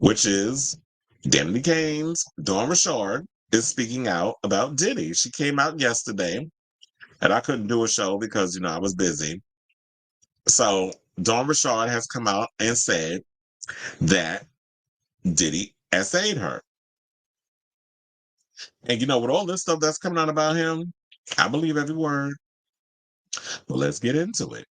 which is Danity Kane's Dawn Richard is speaking out about Diddy. She came out yesterday, and I couldn't do a show because, I was busy. So Dawn Richard has come out and said that Diddy essayed her. And with all this stuff that's coming out about him, I believe every word. But let's get into it.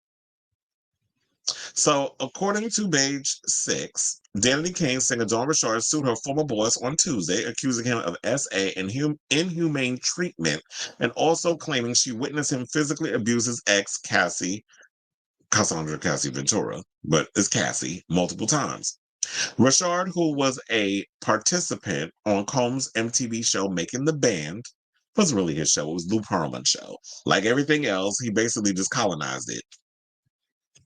So, according to page 6, Danity Kane singer Dawn Richard sued her former boss on Tuesday, accusing him of SA and inhumane treatment, and also claiming she witnessed him physically abuse his ex, Cassandra Cassie Ventura, but it's Cassie, multiple times. Richard, who was a participant on Combs' MTV show Making the Band, was really his show. It was Lou Pearlman's show. Like everything else, he basically just colonized it.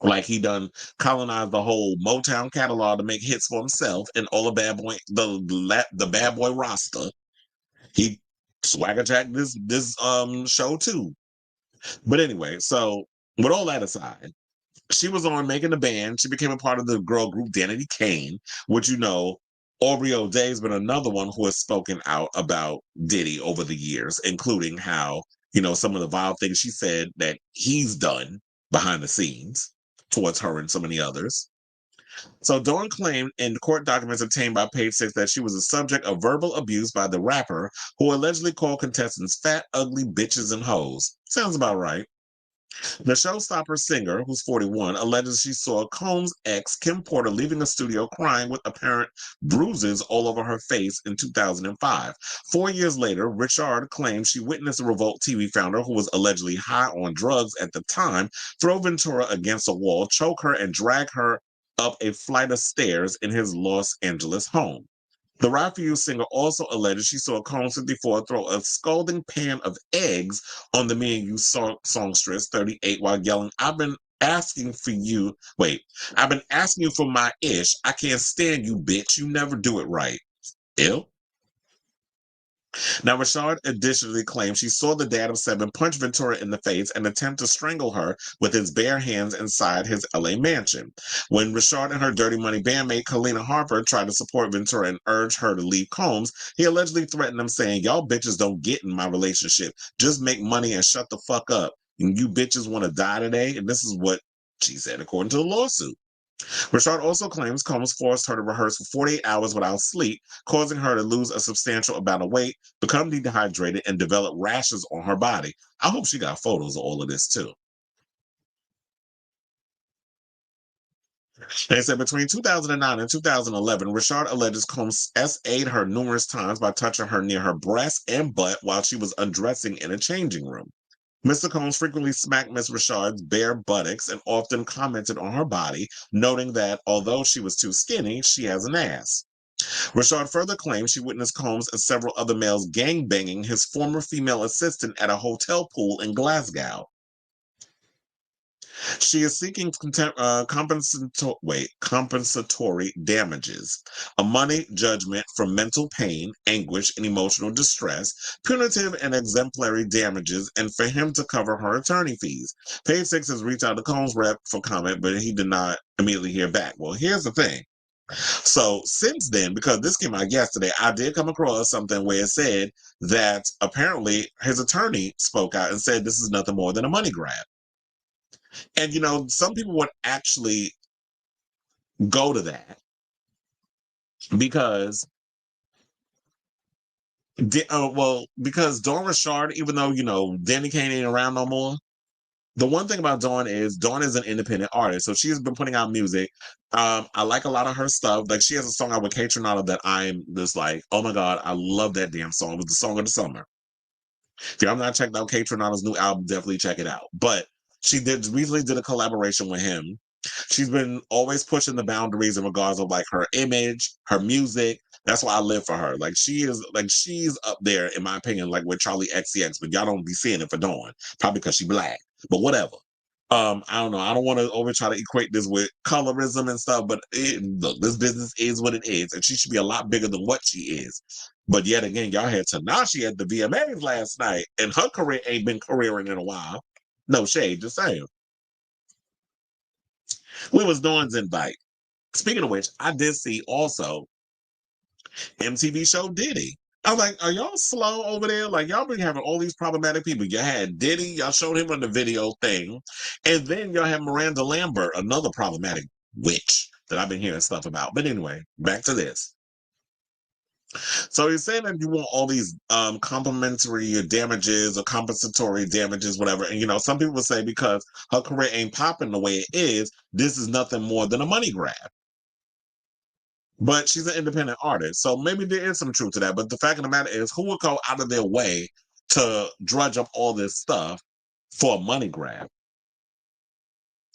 Like he done colonized the whole Motown catalog to make hits for himself and all the the bad boy roster. He swagger jacked this show too. But anyway, so with all that aside, she was on Making the Band. She became a part of the girl group Danity Kane, which Aubrey O'Day's been another one who has spoken out about Diddy over the years, including how, some of the vile things she said that he's done behind the scenes towards her and so many others. So Dawn claimed in court documents obtained by Page 6 that she was the subject of verbal abuse by the rapper who allegedly called contestants fat, ugly bitches and hoes. Sounds about right. The showstopper singer, who's 41, alleges she saw Combs' ex, Kim Porter, leaving the studio crying with apparent bruises all over her face in 2005. 4 years later, Richard claims she witnessed a Revolt TV founder, who was allegedly high on drugs at the time, throw Ventura against a wall, choke her, and drag her up a flight of stairs in his Los Angeles home. The Ride for You singer also alleges she saw Combs 54 throw a scalding pan of eggs on the Me and You songstress 38 while yelling, I've been asking you for my ish. I can't stand you, bitch. You never do it right. Ew. Now, Richard additionally claims she saw the dad of 7 punch Ventura in the face and attempt to strangle her with his bare hands inside his LA mansion. When Richard and her Dirty Money bandmate Kalina Harper tried to support Ventura and urge her to leave Combs, he allegedly threatened them, saying, y'all bitches don't get in my relationship. Just make money and shut the fuck up. And you bitches want to die today? And this is what she said, according to the lawsuit. Richard also claims Combs forced her to rehearse for 48 hours without sleep, causing her to lose a substantial amount of weight, become dehydrated, and develop rashes on her body. I hope she got photos of all of this too. They said between 2009 and 2011, Richard alleges Combs SA'd her numerous times by touching her near her breast and butt while she was undressing in a changing room. Mr. Combs frequently smacked Miss Richard's bare buttocks and often commented on her body, noting that although she was too skinny, she has an ass. Richard further claimed she witnessed Combs and several other males gangbanging his former female assistant at a hotel pool in Glasgow. She is seeking compensatory damages, a money judgment for mental pain, anguish, and emotional distress, punitive and exemplary damages, and for him to cover her attorney fees. Page 6 has reached out to Combs' rep for comment, but he did not immediately hear back. Well, here's the thing. So since then, because this came out yesterday, I did come across something where it said that apparently his attorney spoke out and said this is nothing more than a money grab. And, some people would actually go to that because, because Dawn Richard, even though, Danny Kane ain't around no more, the one thing about Dawn is an independent artist. So she's been putting out music. I like a lot of her stuff. Like she has a song out with Kate Tronada that I'm just like, oh my God, I love that damn song. It was the song of the summer. If you have not checked out Kate Tronada's new album, definitely check it out. But she recently did a collaboration with him. She's been always pushing the boundaries in regards of like her image, her music. That's why I live for her. She's up there, in my opinion, like with Charlie XCX, but y'all don't be seeing it for Dawn. Probably because she black. But whatever. I don't know. I don't want to over try to equate this with colorism and stuff, but look, this business is what it is, and she should be a lot bigger than what she is. But yet again, y'all had Tanashi at the VMAs last night, and her career ain't been careering in a while. No shade, just saying. Where was Dawn's invite? Speaking of which, I did see also MTV show Diddy. I was like, are y'all slow over there? Like, y'all been having all these problematic people. You had Diddy, y'all showed him on the video thing. And then y'all have Miranda Lambert, another problematic witch that I've been hearing stuff about. But anyway, back to this. So he's saying that you want all these complementary damages or compensatory damages, whatever. And, some people would say because her career ain't popping the way it is, this is nothing more than a money grab. But she's an independent artist. So maybe there is some truth to that. But the fact of the matter is, who would go out of their way to drudge up all this stuff for a money grab?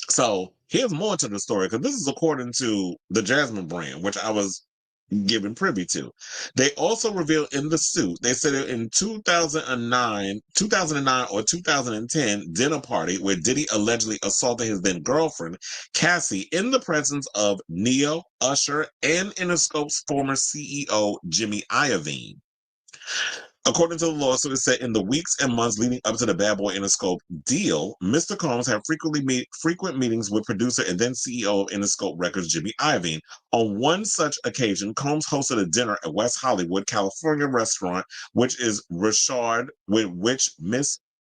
So here's more to the story, because this is according to the Jasmine brand, which I was given privy to. They also revealed in the suit, they said in 2009 or 2010 dinner party where Diddy allegedly assaulted his then girlfriend, Cassie, in the presence of NeYo, Usher, and Interscope's former CEO, Jimmy Iovine. According to the lawsuit, it said in the weeks and months leading up to the Bad Boy Interscope deal, Mr. Combs had frequent meetings with producer and then CEO of Interscope Records, Jimmy Iovine. On one such occasion, Combs hosted a dinner at West Hollywood, California restaurant, which Miss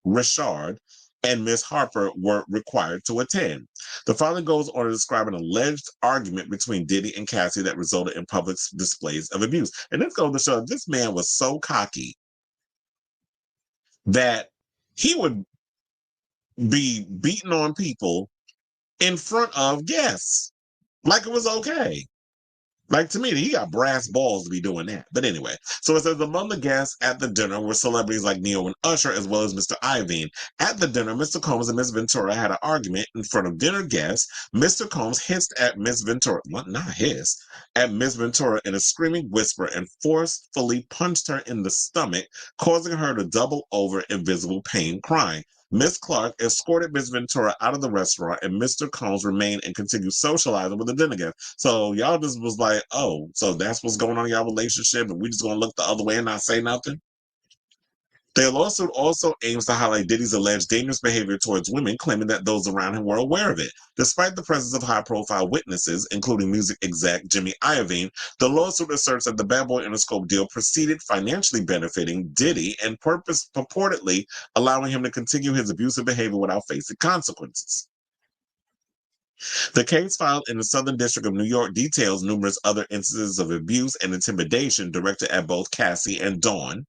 Richard and Miss Harper were required to attend. The filing goes on to describe an alleged argument between Diddy and Cassie that resulted in public displays of abuse. And this goes to show this man was so cocky that he would be beating on people in front of guests like it was okay. Like, to me, he got brass balls to be doing that. But anyway, so it says among the guests at the dinner were celebrities like NeYo and Usher, as well as Mr. Iovine. At the dinner, Mr. Combs and Miss Ventura had an argument in front of dinner guests. Mr. Combs hissed at Miss Ventura, not hissed, at Miss Ventura in a screaming whisper and forcefully punched her in the stomach, causing her to double over in visible pain, crying. Miss Clark escorted Miss Ventura out of the restaurant, and Mr. Combs remained and continued socializing with the dinner guests. So y'all just was like, oh, so that's what's going on in y'all relationship, and we just gonna look the other way and not say nothing? Their lawsuit also aims to highlight Diddy's alleged dangerous behavior towards women, claiming that those around him were aware of it. Despite the presence of high-profile witnesses, including music exec Jimmy Iovine, the lawsuit asserts that the Bad Boy Interscope deal proceeded financially benefiting Diddy and purportedly allowing him to continue his abusive behavior without facing consequences. The case filed in the Southern District of New York details numerous other instances of abuse and intimidation directed at both Cassie and Dawn,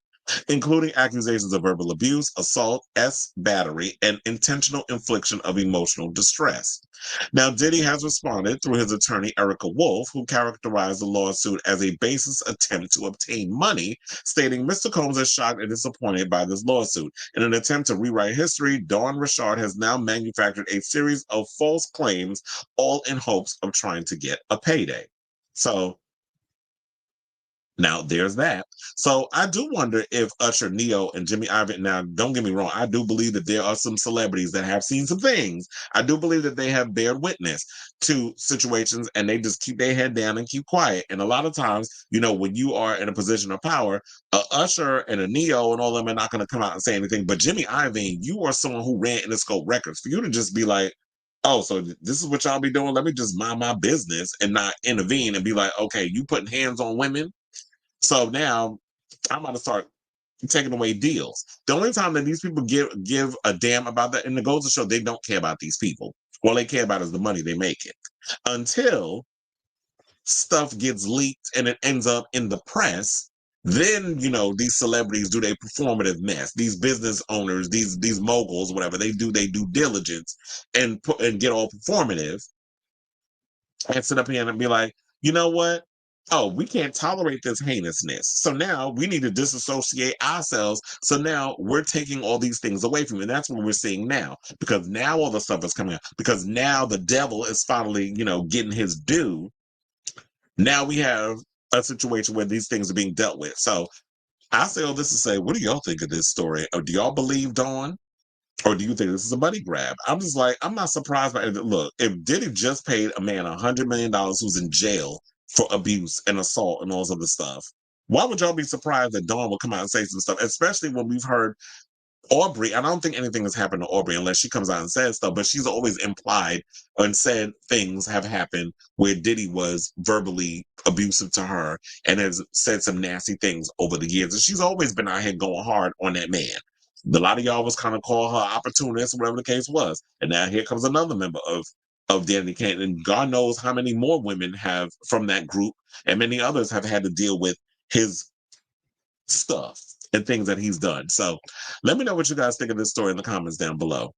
including accusations of verbal abuse, assault, battery, and intentional infliction of emotional distress. Now, Diddy has responded through his attorney, Erica Wolf, who characterized the lawsuit as a baseless attempt to obtain money, stating Mr. Combs is shocked and disappointed by this lawsuit. In an attempt to rewrite history, Dawn Richard has now manufactured a series of false claims, all in hopes of trying to get a payday. So, now there's that. So I do wonder if Usher, NeYo, and Jimmy Iovine. Now, don't get me wrong. I do believe that there are some celebrities that have seen some things. I do believe that they have bared witness to situations, and they just keep their head down and keep quiet. And a lot of times, when you are in a position of power, a Usher and a NeYo and all of them are not going to come out and say anything. But Jimmy Iovine, you are someone who ran Interscope Records. For you to just be like, oh, so this is what y'all be doing? Let me just mind my business and not intervene and be like, okay, you putting hands on women? So now I'm about to start taking away deals. The only time that these people give a damn about that, and it goes to show they don't care about these people. All they care about is the money they make it. Until stuff gets leaked and it ends up in the press, then these celebrities do their performative mess. These business owners, these moguls, whatever, they do their due diligence and get all performative and sit up here and be like, you know what? Oh, we can't tolerate this heinousness. So now we need to disassociate ourselves. So now we're taking all these things away from you. And that's what we're seeing now. Because now all the stuff is coming out. Because now the devil is finally, getting his due. Now we have a situation where these things are being dealt with. So I say all this to say, what do y'all think of this story? Or do y'all believe Dawn? Or do you think this is a money grab? I'm just like, I'm not surprised by it. Look, if Diddy just paid a man $100 million who's in jail for abuse and assault and all this other stuff, why would y'all be surprised that Dawn will come out and say some stuff, especially when we've heard Aubrey, I don't think anything has happened to Aubrey unless she comes out and says stuff, but she's always implied and said things have happened where Diddy was verbally abusive to her and has said some nasty things over the years. And she's always been out here going hard on that man. A lot of y'all was kind of call her opportunist, whatever the case was. And now here comes another member of Danity Kane. And God knows how many more women have from that group, and many others have had to deal with his stuff and things that he's done. So let me know what you guys think of this story in the comments down below.